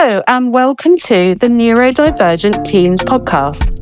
Hello and welcome to the Neurodivergent Teens Podcast.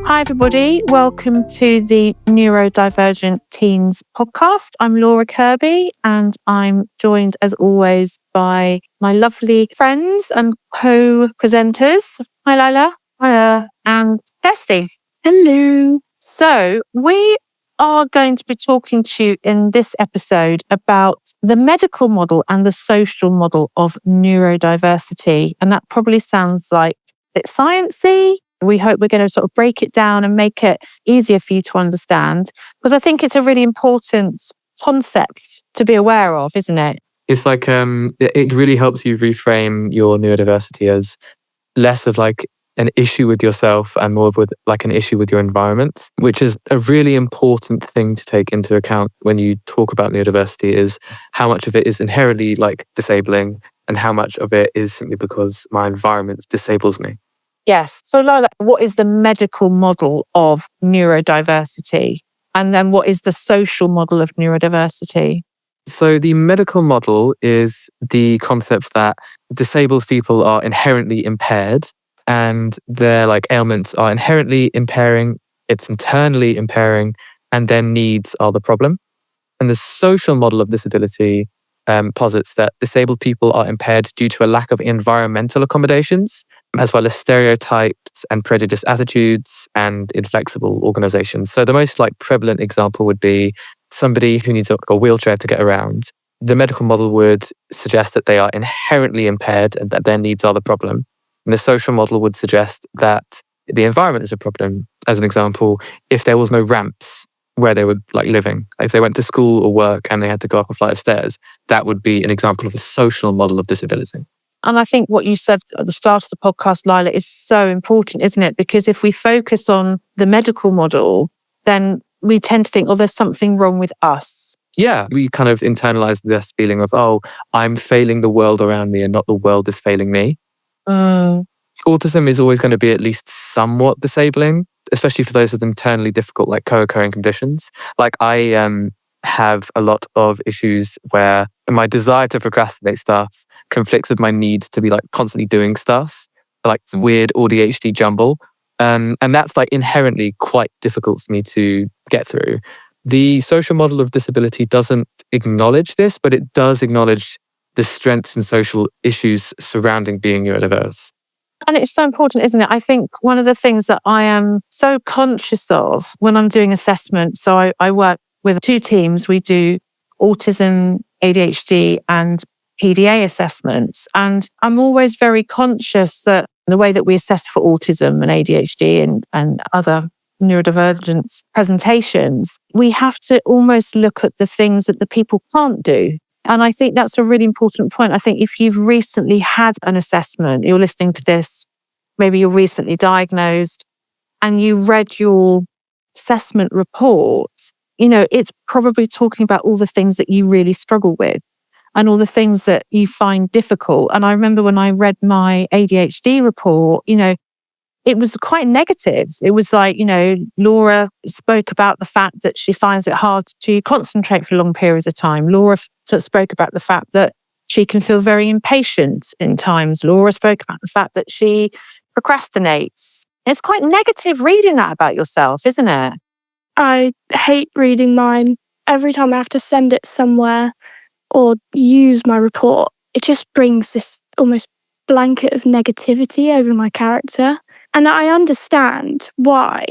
Hi everybody, welcome to the Neurodivergent Teens Podcast. I'm Laura Kerbey and I'm joined as always by my lovely friends and co-presenters. Hi Lila. Hiya. And Kirsty. Hello. So we are going to be talking to you in this episode about the medical model and the social model of neurodiversity. And that probably sounds like a bit sciencey. We hope we're going to sort of break it down and make it easier for you to understand, because I think it's a really important concept to be aware of, isn't it? It's like it really helps you reframe your neurodiversity as less of like an issue with yourself and more of with like an issue with your environment, which is a really important thing to take into account when you talk about neurodiversity, is how much of it is inherently like disabling and how much of it is simply because my environment disables me. Yes. So Lila, what is the medical model of neurodiversity? And then what is the social model of neurodiversity? So the medical model is the concept that disabled people are inherently impaired and their like ailments are inherently impairing, it's internally impairing, and their needs are the problem. And the social model of disability posits that disabled people are impaired due to a lack of environmental accommodations, as well as stereotypes and prejudiced attitudes and inflexible organizations. So the most like prevalent example would be somebody who needs a wheelchair to get around. The medical model would suggest that they are inherently impaired and that their needs are the problem. And the social model would suggest that the environment is a problem. As an example, if there was no ramps where they were like living, if they went to school or work and they had to go up a flight of stairs, that would be an example of a social model of disability. And I think what you said at the start of the podcast, Lila, is so important, isn't it? Because if we focus on the medical model, then we tend to think, oh, there's something wrong with us. Yeah, we kind of internalize this feeling of, oh, I'm failing the world around me and not the world is failing me. Autism is always going to be at least somewhat disabling, especially for those with internally difficult, like co-occurring conditions. Like I have a lot of issues where my desire to procrastinate stuff conflicts with my need to be like constantly doing stuff, like weird ADHD jumble. And that's like inherently quite difficult for me to get through. The social model of disability doesn't acknowledge this, but it does acknowledge the strengths and social issues surrounding being neurodiverse. And it's so important, isn't it? I think one of the things that I am so conscious of when I'm doing assessments, so I work with two teams. We do autism, ADHD and PDA assessments. And I'm always very conscious that the way that we assess for autism and ADHD and other neurodivergent presentations, we have to almost look at the things that the people can't do. And I think that's a really important point. I think if you've recently had an assessment, you're listening to this, maybe you're recently diagnosed and you read your assessment report, you know, it's probably talking about all the things that you really struggle with and all the things that you find difficult. And I remember when I read my ADHD report, you know, it was quite negative. It was like, you know, Laura spoke about the fact that she finds it hard to concentrate for long periods of time. Laura spoke about the fact that she can feel very impatient in times. Laura spoke about the fact that she procrastinates. It's quite negative reading that about yourself, isn't it? I hate reading mine. Every time I have to send it somewhere or use my report, it just brings this almost blanket of negativity over my character. And I understand why.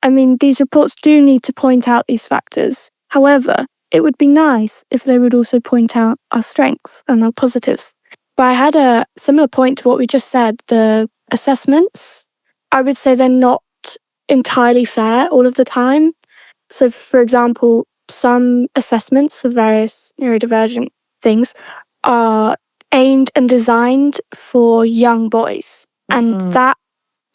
I mean, these reports do need to point out these factors. However, it would be nice if they would also point out our strengths and our positives. But I had a similar point to what we just said. The assessments, I would say they're not entirely fair all of the time. So, for example, some assessments for various neurodivergent things are aimed and designed for young boys. And that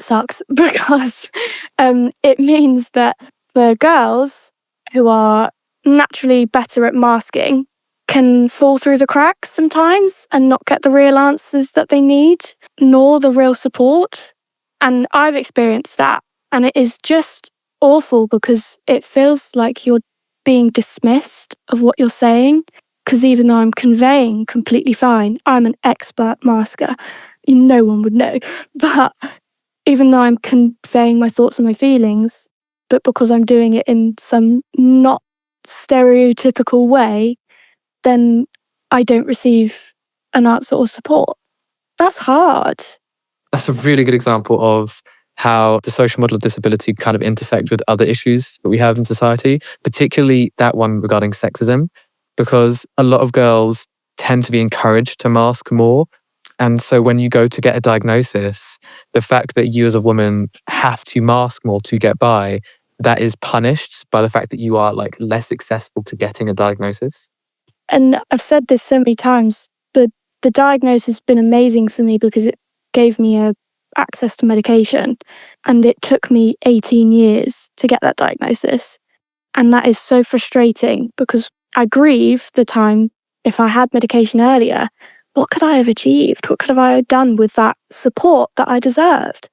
sucks because it means that the girls who are naturally better at masking can fall through the cracks sometimes and not get the real answers that they need, nor the real support. And I've experienced that. And it is just awful because it feels like you're being dismissed of what you're saying. Because even though I'm conveying completely fine, I'm an expert masker. No one would know. But even though I'm conveying my thoughts and my feelings, but because I'm doing it in some not stereotypical way, then I don't receive an answer or support. That's hard. That's a really good example of how the social model of disability kind of intersect with other issues that we have in society, particularly that one regarding sexism, because a lot of girls tend to be encouraged to mask more. And so when you go to get a diagnosis, the fact that you as a woman have to mask more to get by, that is punished by the fact that you are like less accessible to getting a diagnosis. And I've said this so many times, but the diagnosis has been amazing for me because it gave me access to medication. And it took me 18 years to get that diagnosis. And that is so frustrating because I grieve the time if I had medication earlier, what could I have achieved? What could I have done with that support that I deserved?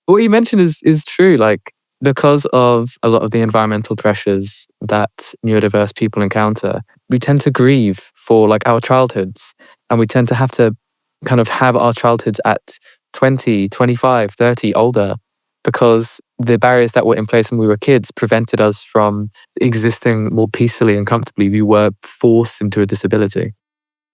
What you mentioned is true. Like, because of a lot of the environmental pressures that neurodiverse people encounter, we tend to grieve for like our childhoods, and we tend to have to kind of have our childhoods at 20, 25, 30, older, because the barriers that were in place when we were kids prevented us from existing more peacefully and comfortably. We were forced into a disability.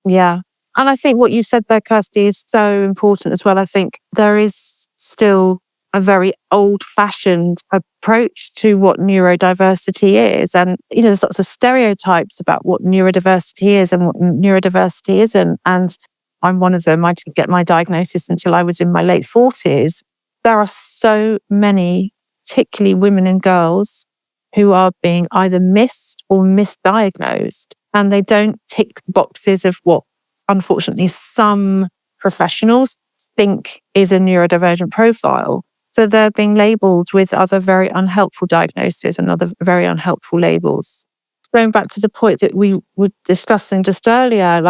Yeah. And I think what you said there, Kirsty, is so important as well. I think there is still a very old-fashioned approach to what neurodiversity is. And, there's lots of stereotypes about what neurodiversity is and what neurodiversity isn't. And I'm one of them. I didn't get my diagnosis until I was in my late 40s. There are so many, particularly women and girls, who are being either missed or misdiagnosed. And they don't tick boxes of what, unfortunately, some professionals think is a neurodivergent profile. So they're being labelled with other very unhelpful diagnoses and other very unhelpful labels. Going back to the point that we were discussing just earlier,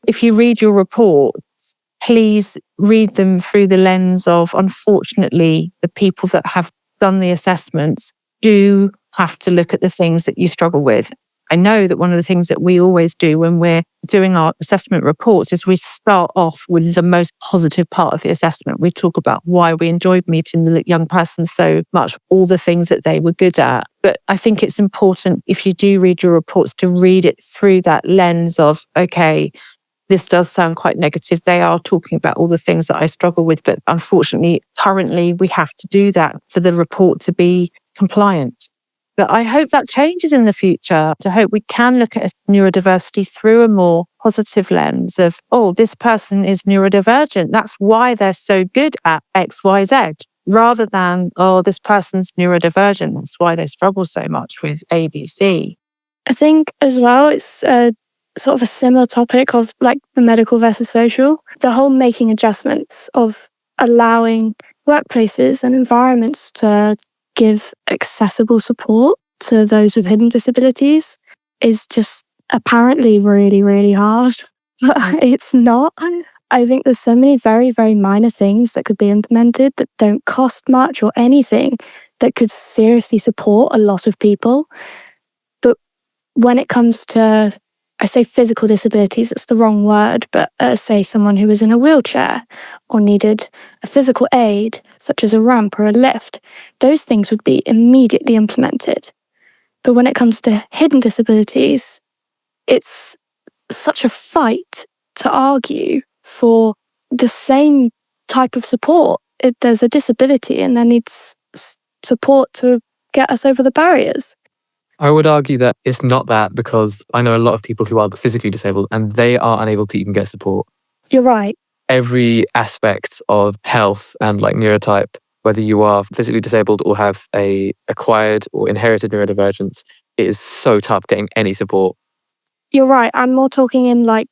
if you read your reports, please read them through the lens of, unfortunately, the people that have done the assessments do have to look at the things that you struggle with. I know that one of the things that we always do when we're doing our assessment reports is we start off with the most positive part of the assessment. We talk about why we enjoyed meeting the young person so much, all the things that they were good at. But I think it's important, if you do read your reports, to read it through that lens of, okay, this does sound quite negative. They are talking about all the things that I struggle with, but unfortunately, currently we have to do that for the report to be compliant. But I hope that changes in the future. I hope we can look at neurodiversity through a more positive lens of, this person is neurodivergent. That's why they're so good at X, Y, Z, rather than, this person's neurodivergent. That's why they struggle so much with A, B, C. I think as well, it's sort of a similar topic of like the medical versus social. The whole making adjustments of allowing workplaces and environments to give accessible support to those with hidden disabilities is just apparently really, really hard. But it's not. I think there's so many very, very minor things that could be implemented that don't cost much or anything that could seriously support a lot of people. But when it comes to, I say physical disabilities, it's the wrong word, but say someone who was in a wheelchair or needed a physical aid, such as a ramp or a lift, those things would be immediately implemented. But when it comes to hidden disabilities, it's such a fight to argue for the same type of support. There's a disability and there needs support to get us over the barriers. I would argue that it's not that, because I know a lot of people who are physically disabled and they are unable to even get support. You're right. Every aspect of health and like neurotype, whether you are physically disabled or have a acquired or inherited neurodivergence, it is so tough getting any support. You're right. I'm more talking in like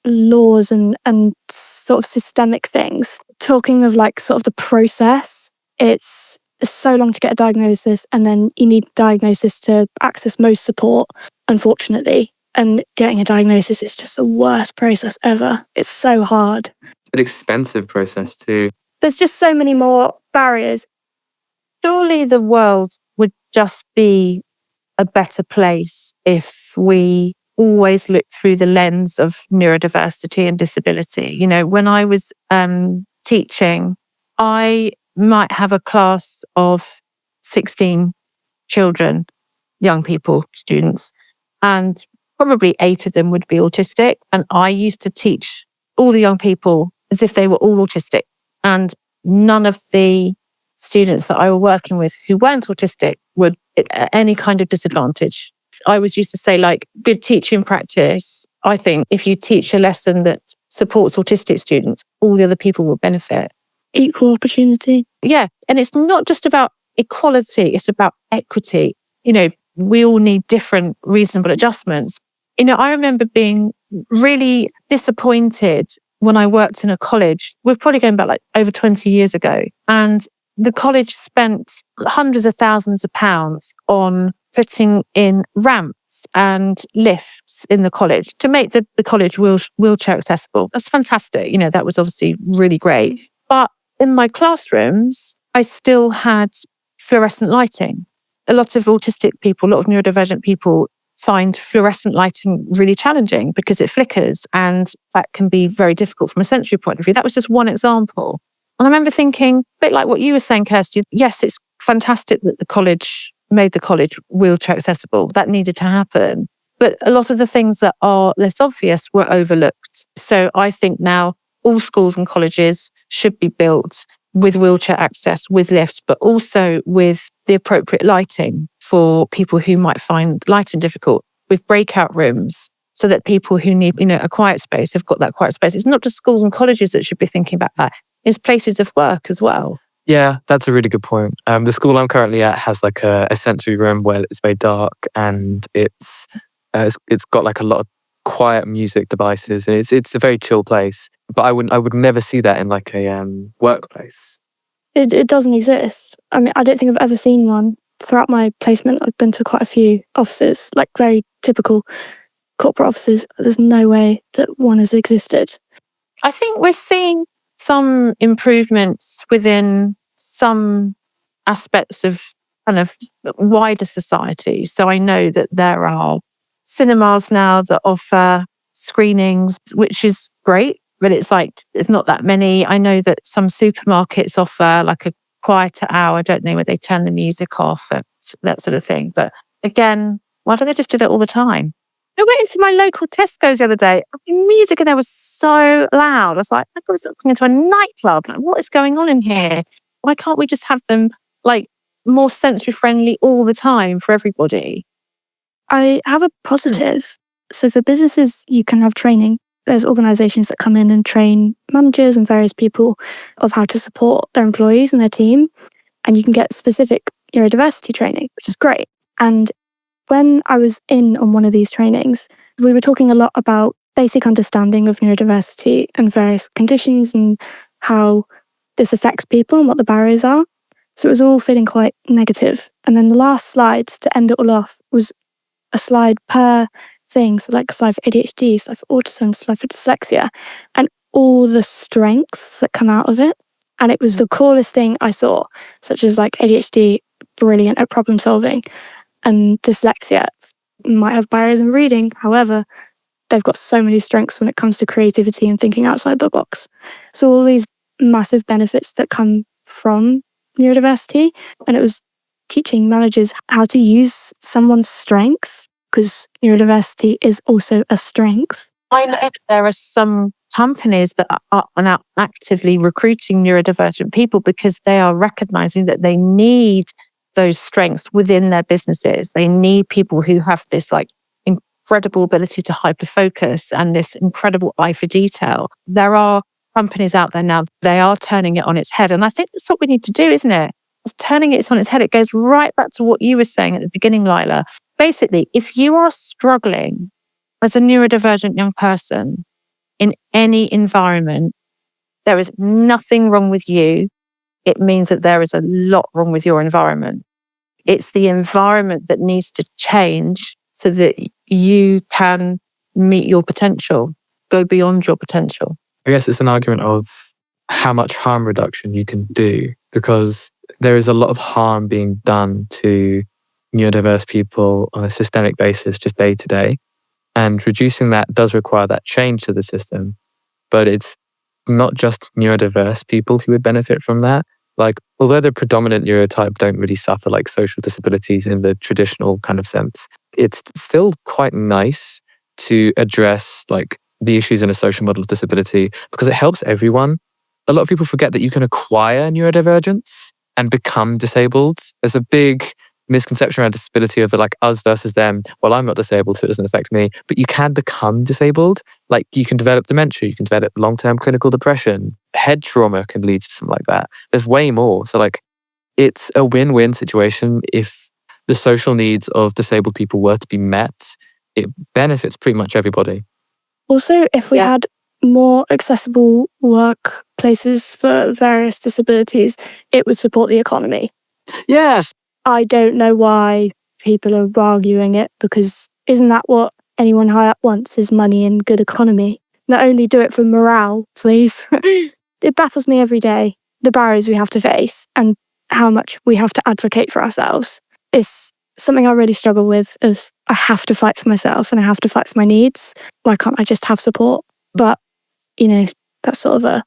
laws and sort of systemic things. Talking of like sort of the process, it's so long to get a diagnosis, and then you need a diagnosis to access most support, unfortunately. And getting a diagnosis is just the worst process ever. It's so hard. An expensive process too. There's just so many more barriers. Surely the world would just be a better place if we always looked through the lens of neurodiversity and disability. When I was teaching, I might have a class of 16 children, young people, students, and probably 8 of them would be autistic. And I used to teach all the young people as if they were all autistic. And none of the students that I were working with who weren't autistic were at any kind of disadvantage. I was used to say, like, good teaching practice, I think if you teach a lesson that supports autistic students, all the other people will benefit. Equal opportunity. Yeah. And it's not just about equality, it's about equity. We all need different reasonable adjustments. I remember being really disappointed when I worked in a college. We're probably going back like over 20 years ago. And the college spent hundreds of thousands of pounds on putting in ramps and lifts in the college to make the college wheelchair accessible. That's fantastic. That was obviously really great. But in my classrooms, I still had fluorescent lighting. A lot of autistic people, a lot of neurodivergent people find fluorescent lighting really challenging because it flickers, and that can be very difficult from a sensory point of view. That was just one example. And I remember thinking, a bit like what you were saying, Kirsty, yes, it's fantastic that the college made the college wheelchair accessible. That needed to happen. But a lot of the things that are less obvious were overlooked. So I think now all schools and colleges should be built with wheelchair access, with lifts, but also with the appropriate lighting for people who might find lighting difficult, with breakout rooms, so that people who need, a quiet space have got that quiet space. It's not just schools and colleges that should be thinking about that. It's places of work as well. Yeah, that's a really good point. The school I'm currently at has like a sensory room where it's very dark, and it's got like a lot of quiet music devices, and it's a very chill place. But I would never see that in like a workplace. It doesn't exist. I mean, I don't think I've ever seen one. Throughout my placement, I've been to quite a few offices, like very typical corporate offices. There's no way that one has existed. I think we're seeing some improvements within some aspects of kind of wider society. So I know that there are cinemas now that offer screenings, which is great, but it's not that many. I know that some supermarkets offer like a quieter hour, don't they, where they turn the music off and that sort of thing. But again, why don't they just do that all the time? I went into my local Tesco's the other day. The music in there was so loud. I was like, I was looking into a nightclub. Like, what is going on in here? Why can't we just have them like more sensory friendly all the time for everybody? I have a positive. So for businesses, you can have training. There's organisations that come in and train managers and various people of how to support their employees and their team. And you can get specific neurodiversity training, which is great. And when I was in on one of these trainings, we were talking a lot about basic understanding of neurodiversity and various conditions and how this affects people and what the barriers are. So it was all feeling quite negative. And then the last slide to end it all off was a slide per thing. So like a slide for ADHD, slide for autism, slide for dyslexia, and all the strengths that come out of it. And it was the coolest thing I saw, such as like ADHD, brilliant at problem solving, and dyslexia might have barriers in reading. However, they've got so many strengths when it comes to creativity and thinking outside the box. So all these massive benefits that come from neurodiversity. And it was teaching managers how to use someone's strength, because neurodiversity is also a strength. I know that there are some companies that are now actively recruiting neurodivergent people because they are recognizing that they need those strengths within their businesses. They need people who have this like incredible ability to hyper-focus and this incredible eye for detail. There are companies out there now, they are turning it on its head. And I think that's what we need to do, isn't it? It's turning it on its head. It goes right back to what you were saying at the beginning, Lila. Basically, if you are struggling as a neurodivergent young person in any environment, there is nothing wrong with you. It means that there is a lot wrong with your environment. It's the environment that needs to change so that you can meet your potential, go beyond your potential. I guess it's an argument of how much harm reduction you can do, because there is a lot of harm being done to neurodiverse people on a systemic basis, just day to day. And reducing that does require that change to the system. But it's not just neurodiverse people who would benefit from that. Like, although the predominant neurotype don't really suffer like social disabilities in the traditional kind of sense, it's still quite nice to address like the issues in a social model of disability because it helps everyone. A lot of people forget that you can acquire neurodivergence and become disabled. There's a big misconception around disability of like us versus them. Well, I'm not disabled, so it doesn't affect me. But you can become disabled. Like you can develop dementia, you can develop long-term clinical depression. Head trauma can lead to something like that. There's way more. So like it's a win-win situation. If the social needs of disabled people were to be met, it benefits pretty much everybody. Also, if we had more accessible workplaces for various disabilities, it would support the economy. Yes. I don't know why people are arguing it, because isn't that what anyone high up wants, is money and good economy? Not only do it for morale, please. It baffles me every day, the barriers we have to face and how much we have to advocate for ourselves. It's something I really struggle with, is I have to fight for myself and I have to fight for my needs. Why can't I just have support? But, you know, that's sort of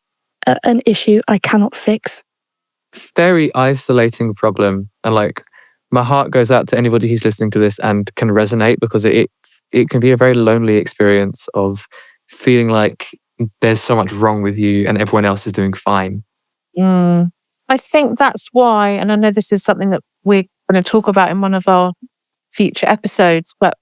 an issue I cannot fix. It's a very isolating problem. And like, my heart goes out to anybody who's listening to this and can resonate, because it can be a very lonely experience of feeling like there's so much wrong with you and everyone else is doing fine. I think that's why, and I know this is something that we're going to talk about in one of our future episodes, but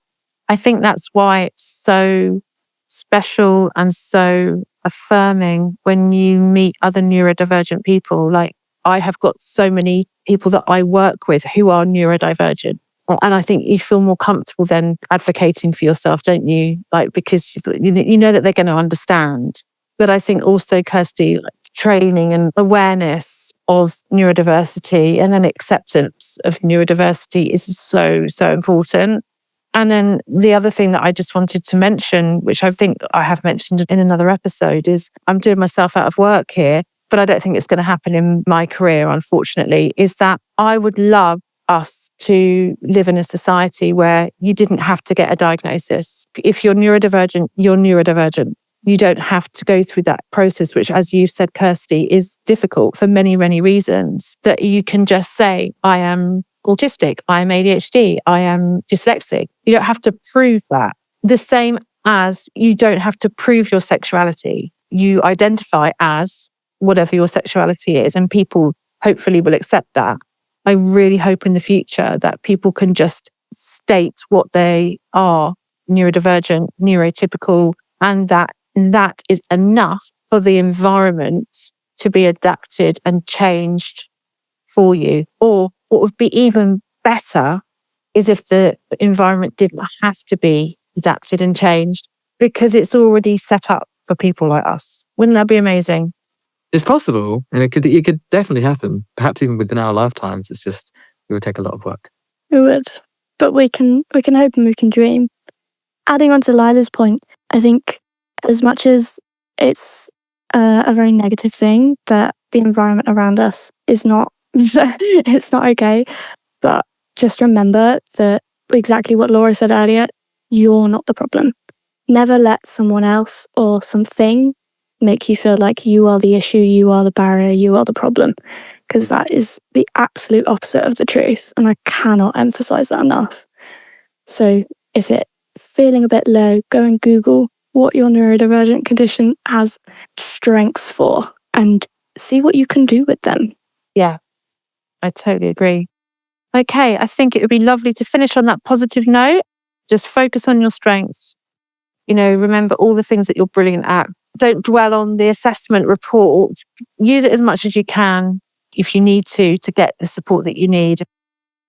I think that's why it's so special and so affirming when you meet other neurodivergent people. Like, I have got so many people that I work with who are neurodivergent. And I think you feel more comfortable then advocating for yourself, don't you? Like, because you know that they're going to understand. But I think also, Kirsty, like, training and awareness of neurodiversity and an acceptance of neurodiversity is so, so important. And then the other thing that I just wanted to mention, which I think I have mentioned in another episode, is I'm doing myself out of work here, but I don't think it's going to happen in my career, unfortunately, is that I would love us to live in a society where you didn't have to get a diagnosis. If you're neurodivergent, you're neurodivergent. You don't have to go through that process, which, as you've said, Kirsty, is difficult for many, many reasons, that you can just say, I am autistic, I am ADHD, I am dyslexic. You don't have to prove that. The same as you don't have to prove your sexuality. You identify as whatever your sexuality is, and people hopefully will accept that. I really hope in the future that people can just state what they are, neurodivergent, neurotypical, and that is enough for the environment to be adapted and changed for you. Or what would be even better is if the environment didn't have to be adapted and changed, because it's already set up for people like us. Wouldn't that be amazing? It's possible, and it could definitely happen. Perhaps even within our lifetimes. It's just, it would take a lot of work. It would, but we can hope and we can dream. Adding on to Lila's point, I think as much as it's a very negative thing that the environment around us is not, it's not okay. But just remember that exactly what Laura said earlier, you're not the problem. Never let someone else or something make you feel like you are the issue, you are the barrier, you are the problem. Because that is the absolute opposite of the truth. And I cannot emphasize that enough. So if it's feeling a bit low, go and Google what your neurodivergent condition has strengths for and see what you can do with them. Yeah, I totally agree. Okay, I think it would be lovely to finish on that positive note. Just focus on your strengths. You know, remember all the things that you're brilliant at. Don't dwell on the assessment report. Use it as much as you can if you need to get the support that you need.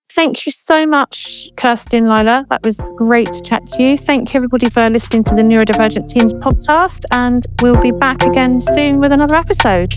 Thank you so much, Kirsty and Lila. That was great to chat to you. Thank you, everybody, for listening to the Neurodivergent Teens podcast. And we'll be back again soon with another episode.